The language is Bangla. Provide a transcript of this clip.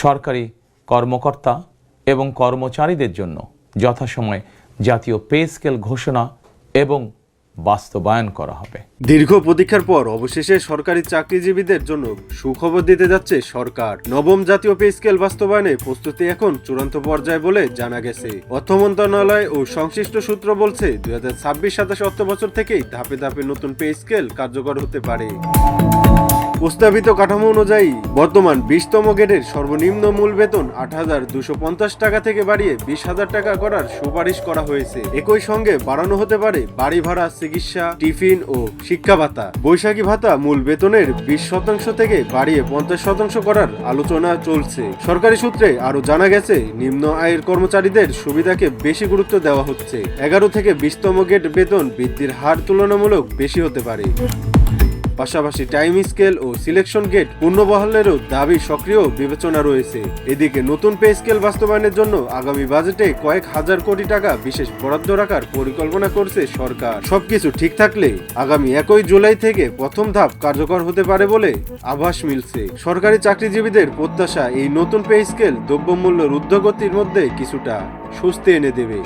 সরকারি কর্মকর্তা এবং কর্মচারীদের জন্য যথাসময়ে জাতীয় পে স্কেল ঘোষণা এবং বাস্তবায়ন করা হবে। দীর্ঘ প্রতীক্ষার পর অবশেষে সরকারি চাকরিজীবীদের জন্য সুখবর দিতে যাচ্ছে সরকার। নবম জাতীয় পে স্কেল বাস্তবায়নে প্রস্তুতি এখন চূড়ান্ত পর্যায়ে বলে জানা গেছে। অর্থ মন্ত্রণালয় ও সংশ্লিষ্ট সূত্র বলছে 2026-27 অর্থবছর থেকেই ধাপে ধাপে নতুন পে স্কেল কার্যকর হতে পারে। প্রস্তাবিত কাঠামো অনুযায়ী বর্তমান 20তম গ্রেডের সর্বনিম্ন মূল বেতন 8,250 টাকা থেকে বাড়িয়ে 20,000 টাকা করার সুপারিশ করা হয়েছে। একই সঙ্গে বাড়ানো হতে পারে বাড়ি ভাড়া, চিকিৎসা, টিফিন ও শিক্ষা ভাতা। বৈশাখী ভাতা মূল বেতনের 20% থেকে বাড়িয়ে 50% করার আলোচনা চলছে। সরকারি সূত্রে আরো জানা গেছে, নিম্ন আয়ের কর্মচারীদের সুবিধাকে বেশি গুরুত্ব দেওয়া হচ্ছে। 11 থেকে 20তম গ্রেড বেতন বৃদ্ধির হার তুলনামূলক বেশি হতে পারে। পাশাপাশি টাইম স্কেল ও সিলেকশন গেট পুনর্বহালেরও দাবি সক্রিয় বিবেচনা রয়েছে। এদিকে নতুন পে স্কেল বাস্তবায়নের জন্য আগামী বাজেটে কয়েক হাজার কোটি টাকা বিশেষ বরাদ্দ রাখার পরিকল্পনা করছে সরকার। সবকিছু ঠিক থাকলে আগামী 1 জুলাই থেকে প্রথম ধাপ কার্যকর হতে পারে বলে আভাস মিলছে। সরকারি চাকরিজীবীদের প্রত্যাশা, এই নতুন পে স্কেল দ্রব্যমূল্যের ঊর্ধ্বগতির মধ্যে কিছুটা স্বস্তি এনে দেবে।